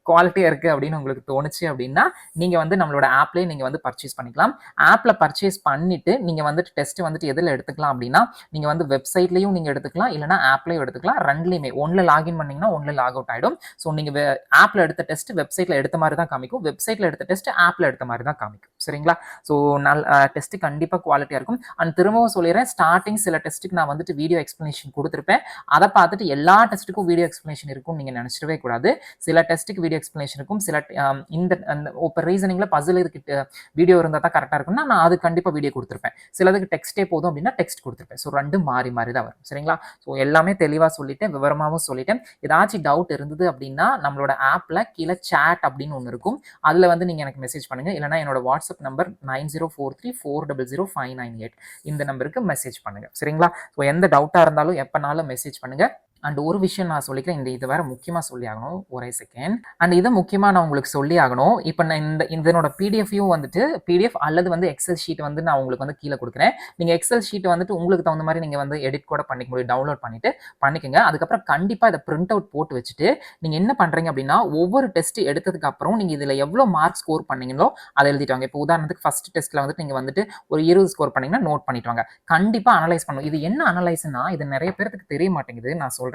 குவாலிட்டியா இருக்கு அப்படின்னு உங்களுக்கு தோணுச்சு அப்படின்னா நீங்க வந்து நம்மளோட ஆப்லேயே நீங்க வந்து பர்ச்சேஸ் பண்ணிக்கலாம். ஆப்ல பர்ச்சேஸ் பண்ணிட்டு நீங்க வந்துட்டு டெஸ்ட் வந்துட்டு எதில் எடுத்துக்கலாம் அப்படின்னா நீங்க வந்து வெப்சைட்லயும் நீங்க எடுத்துக்கலாம், இல்லைனா ஆப்லயும் எடுத்துக்கலாம். ரெண்டுலையுமே ஒன்ல லாகின் பண்ணீங்கன்னா ஒன்ல லாக் அவுட் ஆயிடும். ஸோ நீங்க ஆப்ல எடுத்த டெஸ்ட் வெப்சைட்ல எடுத்த மாதிரி தான் காமிக்கும், வெப்சைட்ல எடுத்த டெஸ்ட் ஆப்ல எடுத்த மாதிரி தான் காமிக்கும். சரிங்களா? ஸோ டெஸ்ட் கண்டிப்பா குவாலிட்டியா இருக்கும். அண்ட் திரும்பவும் சொல்லிடுறேன், ஸ்டார்டிங் சில டெஸ்ட்டுக்கு நான் வந்துட்டு வீடியோ எக்ஸ்பிளனேஷன் கொடுத்துருப்பேன். அதை பார்த்துட்டு எல்லா டெஸ்ட்டுக்கும் வீடியோ எக்ஸ்பிளனேஷன் இருக்கும் நீங்க நினைச்சிடவே கூடாது. சில டெஸ்ட்டுக்கு வீடியோ எக்ஸ்பிளனேஷன் இருக்கும், சில இந்த இப்போ ரீசனிங்ல பசில் இருக்கிட்ட வீடியோ இருந்தால் தான் கரெக்டாக இருக்கும்னா நான் அது கண்டிப்பாக வீடியோ கொடுத்துருப்பேன். சிலதுக்கு டெக்ஸ்டே போதும் அப்படின்னா டெக்ஸ்ட் கொடுத்துருப்பேன். ஸோ ரெண்டும் மாறி மாறி தான் வரும். சரிங்களா? ஸோ எல்லாமே தெளிவாக சொல்லிட்டேன், விவரமாகவும் சொல்லிட்டேன். ஏதாச்சும் டவுட் இருந்தது அப்படின்னா நம்மளோட ஆப்பில் கீழே சேட் அப்படின்னு ஒன்று இருக்கும், அதில் வந்து நீங்கள் எனக்கு மெசேஜ் பண்ணுங்க. இல்லைனா என்னோட வாட்ஸ்அப் நம்பர் 9043400598 இந்த நம்பருக்கு மெசேஜ் பண்ணுங்க. சரிங்களா? ஸோ எந்த டவுட்டாக இருந்தாலும் எப்போனாலும் மெசேஜ் பண்ணுங்க. அண்ட் ஒரு விஷயம் நான் சொல்லிக்கிறேன், இது வேற முக்கியமாக சொல்லி ஆகணும், ஒரே செகண்ட். அண்ட் இதை முக்கியமாக நான் உங்களுக்கு சொல்லி ஆகணும். இப்போ நான் இதனோட பிடிஎஃப்யும் வந்துட்டு பிடிஎஃப் அல்லது வந்து எக்ஸல் ஷீட் வந்து நான் உங்களுக்கு வந்து கீழே கொடுக்குறேன். நீங்கள் எக்ஸல் ஷீட் வந்துட்டு உங்களுக்கு தகுந்த மாதிரி நீங்கள் வந்து எடிட் கூட பண்ணிக்க முடியும், டவுன்லோட் பண்ணிக்கோங்க. அதுக்கப்புறம் கண்டிப்பாக இதை பிரிண்ட் அவுட் போட்டு வச்சுட்டு நீங்கள் என்ன பண்ணுறீங்க அப்படின்னா ஒவ்வொரு டெஸ்ட் எடுத்ததுக்கு அப்புறம் நீங்கள் இதில் எவ்வளோ மார்க் ஸ்கோர் பண்ணீங்களோ அதை எழுதிட்டு வாங்க. இப்போ உதாரணத்துக்கு ஃபர்ஸ்ட் டெஸ்ட்டில் வந்துட்டு நீங்கள் வந்துட்டு ஒரு 20 ஸ்கோர் பண்ணீங்கன்னா நோட் பண்ணிட்டு வாங்க. கண்டிப்பாக அனலைஸ் பண்ணணும். இது என்ன அனலைஸ்னா இது நிறைய பேருக்கு தெரிய மாட்டேங்குது. நான் சொல்றேன்,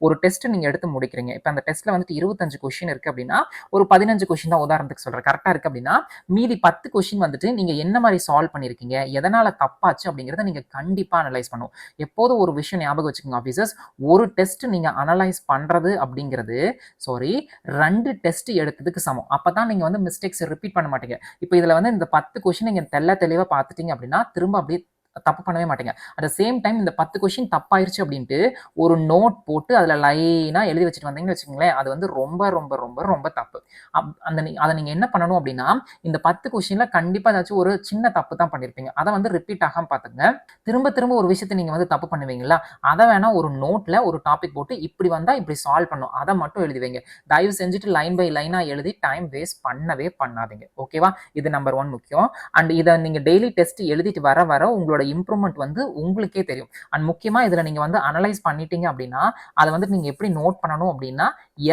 ஒரு டெஸ்ட் நீங்க எடுத்து முடிக்கிறீங்க. இப்போ அந்த டெஸ்ட்ல வந்துட்டு 25 கொஸ்டின் இருக்கு அப்படின்னா ஒரு 15 கொஸ்டின் தான் உதாரணத்துக்கு சொல்றேன், கரெக்டா இருக்கு அப்படின்னா மீதி 10 கொஸ்டின் வந்துட்டு நீங்க என்ன மாதிரி சால்வ் பண்ணிருக்கீங்க, எதனால தப்பாச்சு அப்படிங்கறத நீங்க கண்டிப்பா அனலைஸ் பண்ணணும். எப்போதும் ஒரு விஷயம் ஞாபகம் வச்சுக்கோங்க ஆபீசர்ஸ், ஒரு டெஸ்ட் நீங்க அனலைஸ் பண்றது அப்படிங்கிறது 2 டெஸ்ட் எடுத்ததுக்கு சமம். அப்பதான் நீங்க வந்து மிஸ்டேக்ஸ் ரிப்பீட் பண்ண மாட்டீங்க. இப்போ இதுல வந்து இந்த 10 கொஸ்டின் நீங்க தெளிவா பார்த்துட்டீங்க அப்படின்னா திரும்ப அப்படியே தப்பு பண்ணவே மாட்டீங்க. அட் த சேம் டைம் இந்த 10 கொஸ்டின் தப்பாயிருச்சு அப்படின்ட்டு ஒரு நோட் போட்டு அதில் லைனாக எழுதி வச்சுட்டு வந்தீங்கன்னு வச்சுக்கோங்களேன், அது வந்து ரொம்ப ரொம்ப ரொம்ப ரொம்ப தப்பு. அதை நீங்கள் என்ன பண்ணணும் அப்படின்னா இந்த 10 கொஸ்டினில் கண்டிப்பாக ஏதாச்சும் ஒரு சின்ன தப்பு தான் பண்ணியிருப்பீங்க, அதை வந்து ரிப்பீட் ஆகாமல் பார்த்துங்க. திரும்ப திரும்ப ஒரு விஷயத்தை நீங்கள் வந்து தப்பு பண்ணுவீங்களா, அதை வேணா ஒரு நோட்டில் ஒரு டாபிக் போட்டு இப்படி வந்தால் இப்படி சால்வ் பண்ணும் அதை மட்டும் எழுதி வைங்க. தயவு செஞ்சுட்டு லைன் பை லைனாக எழுதி டைம் வேஸ்ட் பண்ணவே பண்ணாதீங்க. ஓகேவா? இது நம்பர் 1 முக்கியம். அண்ட் இதை நீங்கள் டெய்லி டெஸ்ட் எழுதிட்டு வர உங்களோட இம்ப்ரூவ்மெண்ட் வந்து உங்களுக்கே தெரியும். அண்ட் முக்கியமா இதுல நீங்க வந்து அனலைஸ் பண்ணிட்டீங்க அப்படின்னா அதை வந்து நீங்க எப்படி நோட் பண்ணணும் அப்படின்னா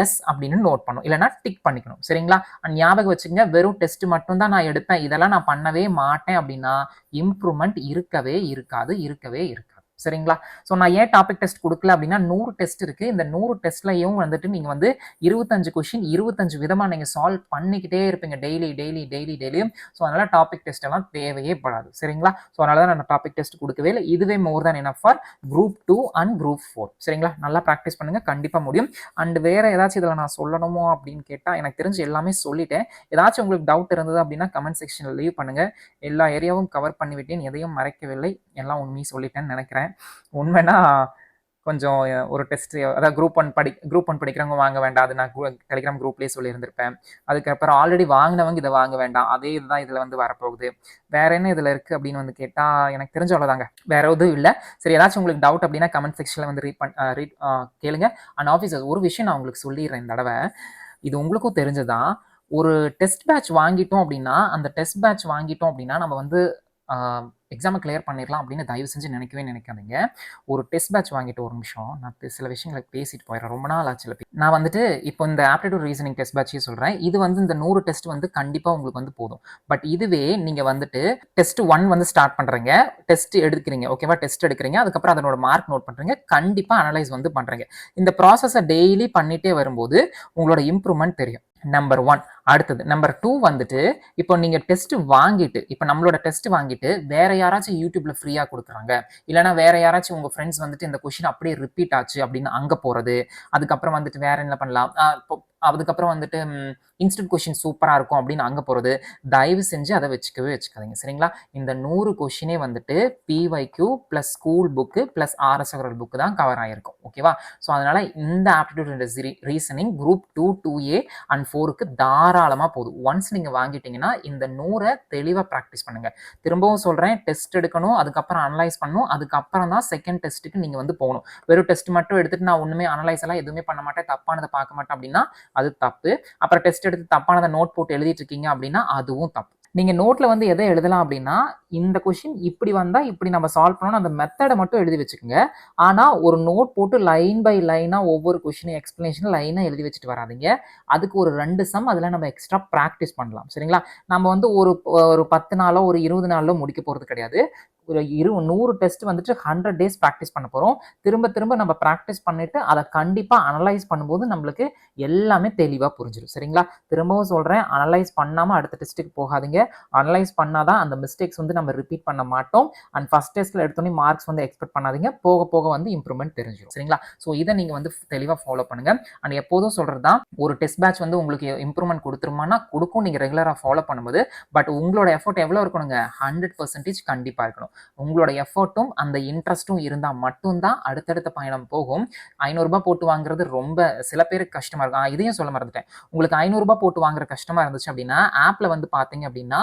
எஸ் அப்படின்னு நோட் பண்ணணும், இல்லைன்னா டிக் பண்ணிக்கணும். சரிங்களா? அண்ட் ஞாபகம் வச்சுங்க, வெறும் டெஸ்ட் மட்டும் தான் நான் எடுப்பேன், இதெல்லாம் நான் பண்ணவே மாட்டேன் அப்படின்னா இம்ப்ரூவ்மெண்ட் இருக்கவே இருக்காது. சரிங்களா? ஸோ நான் ஏன் டாபிக் டெஸ்ட் கொடுக்கல அப்படின்னா 100 டெஸ்ட் இருக்கு. இந்த 100 டெஸ்ட்லையும் வந்துட்டு நீங்க வந்து 25 கொஸ்டின் 25 விதமா நீங்க சால்வ் பண்ணிக்கிட்டே இருப்பீங்க டெய்லியும். ஸோ அதனால டாபிக் டெஸ்ட் எல்லாம் தேவையே படாது. சரிங்களா? ஸோ அதனால தான் நான் டாபிக் டெஸ்ட் கொடுக்கவே இல்லை. இதுவே more than enough for group 2 and group 4. சரிங்களா? நல்லா ப்ராக்டிஸ் பண்ணுங்க, கண்டிப்பா முடியும். அண்ட் வேற ஏதாச்சும் இதில் நான் சொல்லணுமோ அப்படின்னு கேட்டா எனக்கு தெரிஞ்சு எல்லாமே சொல்லிட்டேன். ஏதாச்சும் உங்களுக்கு டவுட் இருந்தது அப்படின்னா கமெண்ட் செக்ஷன்ல லீவ் பண்ணுங்க. எல்லா ஏரியாவும் கவர் பண்ணிவிட்டேன், எதையும் மறைக்கவில்லை, எல்லாம் உண்மையை சொல்லிட்டேன்னு நினைக்கிறேன். உண்மைனா கொஞ்சம் ஒரு டெஸ்ட், அதாவது குரூப் ஒன் படிக்கிறவங்க வாங்க வேண்டாம், அது நான் டெலிகிராம் குரூப்லேயே சொல்லியிருந்திருப்பேன். அதுக்கப்புறம் ஆல்ரெடி வாங்கினவங்க இதை வாங்க வேண்டாம், அதே இதுதான் இதில் வந்து வரப்போகுது. வேற என்ன இதில் இருக்குது அப்படின்னு வந்து கேட்டால் எனக்கு தெரிஞ்ச அவ்வளோதாங்க, வேற எதுவும் இல்லை. சரி, ஏதாச்சும் உங்களுக்கு டவுட் அப்படின்னா கமெண்ட் செக்ஷனில் வந்து கேளுங்க. அண்ட் ஆஃபீஸர்ஸ், ஒரு விஷயம் நான் உங்களுக்கு சொல்லிடுறேன் இந்த தடவை, இது உங்களுக்கும் தெரிஞ்சதான். ஒரு டெஸ்ட் பேட்ச் வாங்கிட்டோம் அப்படின்னா நம்ம வந்து எக்ஸாமை கிளியர் பண்ணிடலாம் அப்படின்னு தயவு செஞ்சு நினைக்கவே நினைக்காதீங்க. ஒரு டெஸ்ட் பேட்ச் வாங்கிட்டு ஒரு நிமிஷம் நான் சில விஷயங்களை பேசிட்டு போயிடுறேன். ரொம்ப நாள் ஆச்சு நான் வந்துட்டு இப்போ இந்த ஆப்டிடியூட் ரீசனிங் டெஸ்ட் பேட்சே சொல்கிறேன். இது வந்து இந்த 100 டெஸ்ட் வந்து கண்டிப்பாக உங்களுக்கு வந்து போதும். பட் இதுவே நீங்கள் வந்துட்டு டெஸ்ட் 1 வந்து ஸ்டார்ட் பண்ணுறீங்க, டெஸ்ட் எடுக்கிறீங்க, ஓகேவா? டெஸ்ட் எடுக்கிறீங்க, அதுக்கப்புறம் அதனோட மார்க் நோட் பண்ணுறீங்க, கண்டிப்பாக அனலைஸ் வந்து பண்ணுறீங்க. இந்த ப்ராசஸை டெய்லி பண்ணிட்டே வரும்போது உங்களோட இம்ப்ரூவ்மெண்ட் தெரியும். நம்பர் 1. அடுத்தது நம்பர் 2 வந்துட்டு இப்போ நீங்க டெஸ்ட் வாங்கிட்டு, இப்போ நம்மளோட டெஸ்ட் வாங்கிட்டு வேற யாராச்சும் யூடியூப்ல ஃப்ரீயா கொடுக்குறாங்க, இல்லைன்னா வேற யாராச்சும் உங்க ஃப்ரெண்ட்ஸ் வந்துட்டு இந்த கொஸ்டின் அப்படியே ரிப்பீட் ஆச்சு அப்படின்னு அங்க போறது. அதுக்கப்புறம் வந்துட்டு வேற என்ன பண்ணலாம், அதுக்கப்புறம் வந்துட்டு இன்ஸ்டன்ட் கொஸ்டின் சூப்பரா இருக்கும் அப்படின்னு அங்க போறது. தயவு செஞ்சு அதை வச்சுக்கவே வச்சுக்காதீங்க, சரிங்களா? இந்த 100 கொஸ்டினே வந்துட்டு PYQ plus school book plus RS Agarwal book தான் கவர் ஆயிருக்கும், ஓகேவா? ஸோ அதனால இந்த aptitude reasoning group 2, 2A and 4க்கு தாராளமா போதும். ஒன்ஸ் நீங்க வாங்கிட்டீங்கன்னா இந்த 100 தெளிவா ப்ராக்டிஸ் பண்ணுங்க. திரும்பவும் சொல்றேன், டெஸ்ட் எடுக்கணும், அதுக்கப்புறம் அனலைஸ் பண்ணணும், அதுக்கப்புறம் தான் செகண்ட் டெஸ்ட்டுக்கு நீங்க வந்து போகணும். வெறும் டெஸ்ட் மட்டும் எடுத்துட்டு நான் ஒண்ணுமே அனலைஸ் எல்லாம் எதுவுமே பண்ண மாட்டேன், தப்பானதை பார்க்க மாட்டேன் அப்படின்னா அது தப்பு. அப்புறம் டெஸ்ட் எடுத்து தப்பானதை நோட் போட்டு எழுதிட்டு இருக்கீங்க அப்படின்னா அதுவும் தப்பு. நீங்க நோட்ல வந்து எதை எழுதலாம் அப்படின்னா, இந்த கொஸ்டின் இப்படி வந்தா இப்படி நம்ம சால்வ் பண்ணணும், அந்த மெத்தடை மட்டும் எழுதி வச்சுக்கோங்க. ஆனா ஒரு நோட் போட்டு லைன் பை லைனா ஒவ்வொரு கொஸ்டின் எக்ஸ்பிளனேஷன் லைனா எழுதி வச்சுட்டு வராதீங்க. அதுக்கு ஒரு 2 சம் அதில் நம்ம எக்ஸ்ட்ரா ப்ராக்டிஸ் பண்ணலாம், சரிங்களா? நம்ம வந்து ஒரு 10 நாளோ ஒரு 20 நாளோ முடிக்க போறது கிடையாது. ஒரு 100 டெஸ்ட் வந்துட்டு 100 டேஸ் ப்ராக்டிஸ் பண்ண போறோம். திரும்ப திரும்ப நம்ம ப்ராக்டிஸ் பண்ணிட்டு அதை கண்டிப்பா அனலைஸ் பண்ணும்போது நம்மளுக்கு எல்லாமே தெளிவா புரிஞ்சிடும், சரிங்களா? திரும்பவும் சொல்றேன், அனலைஸ் பண்ணாம அடுத்த டெஸ்ட்டுக்கு போகாதீங்க. அனலைஸ் பண்ணாதான் அந்த மிஸ்டேக்ஸ் வந்து நம்ம ரிப்பீட் பண்ண மாட்டோம். அண்ட் ஃபர்ஸ்ட் டெஸ்ட்ல எடுத்தோன்னே மார்க்ஸ் வந்து எக்ஸ்பெக்ட் பண்ணாதீங்க. போக போக வந்து இம்ப்ரூவ்மெண்ட் தெரிஞ்சிடும், சரிங்களா? ஸோ இதை நீங்க வந்து தெளிவா ஃபாலோ பண்ணுங்க. அண்ட் எப்போதும் சொல்றதுதான், ஒரு டெஸ்ட் பேட்ச் வந்து உங்களுக்கு இம்ப்ரூவ்மெண்ட் கொடுத்துருமானா கொடுக்கும், நீங்க ரெகுலரா ஃபாலோ பண்ணும்போது. பட் உங்களோட எஃபோர்ட் எவ்வளவு இருக்கணுங்க? 100% கண்டிப்பா இருக்கணும். உங்களோட எஃபோர்ட்டும் அந்த இன்ட்ரெஸ்ட்டும் இருந்தா மட்டும்தான் அடுத்தடுத்த பயணம் போகும். 500 ரூபாய் போட்டு வாங்குறது ரொம்ப சில பேருக்கு கஷ்டமா இருக்கும். இதையும் சொல்ல மறந்துட்டேன். உங்களுக்கு 500 ரூபாய் போட்டு வாங்குற கஷ்டமா இருந்துச்சு அப்படின்னா ஆப்ல வந்து பாத்தீங்க அப்படின்னா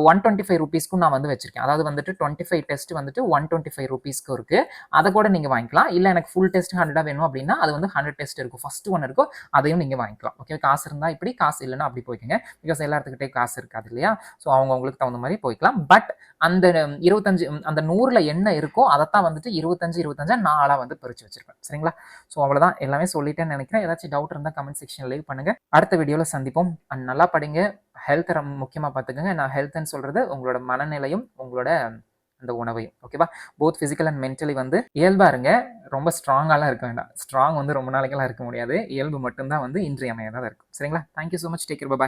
125 ருபீஸ்க்கும் நான் வந்து வச்சிருக்கேன். அதாவது வந்துட்டு 25 டெஸ்ட் வந்துட்டு 125 ருபீஸ்க்கு இருக்கு. அதை கூட நீங்க வாங்கிக்கலாம். இல்ல எனக்கு ஃபுல் டெஸ்ட் 100 வேணும் அப்படின்னா அது வந்து 100 டெஸ்ட் இருக்கும். ஃபர்ஸ்ட் ஒன் இருக்கும், அதையும் நீங்க வாங்கிக்கலாம். ஓகே, காசு இருந்தா இப்படி, காசு இல்லைன்னா அப்படி போய்க்கோங்க. பிகாஸ் எல்லாத்துக்கிட்டே காசு இருக்காது இல்லையா? ஸோ அவங்களுக்கு தகுந்த மாதிரி போய்க்கலாம். பட் அந்த 25 அந்த 100ல என்ன இருக்கோ அதைத்தான் வந்துட்டு 25 நாளா வந்து பிரிச்சு வச்சிருப்பேன், சரிங்களா? ஸோ அவ்வளவுதான், எல்லாமே சொல்லிட்டேன்னு நினைக்கிறேன். ஏதாச்சும் டவுட் இருந்தால் கமெண்ட் செக்ஷன் லீவ் பண்ணுங்க. அடுத்த வீடியோல சந்திப்போம். அண்ட் நல்லா படிங்க, ஹெல்த் முக்கியமா பார்த்துக்கோங்க. நான் ஹெல்த்ன்னு சொல்றது உங்களோட மனநிலையும் உங்களோட அந்த உணவையும், ஓகேவா? போத் பிசிக்கல் அண்ட் மென்டலி வந்து இயல்பா இருங்க. ரொம்ப ஸ்ட்ராங்காலாம் இருக்க வேண்டாம். ஸ்ட்ராங் வந்து ரொம்ப நாளைக்கெல்லாம் இருக்க முடியாது. இயல்பு மட்டும்தான் வந்து இன்றியமையாததாக இருக்கும், சரிங்களா? Thank you so much. Take care, by.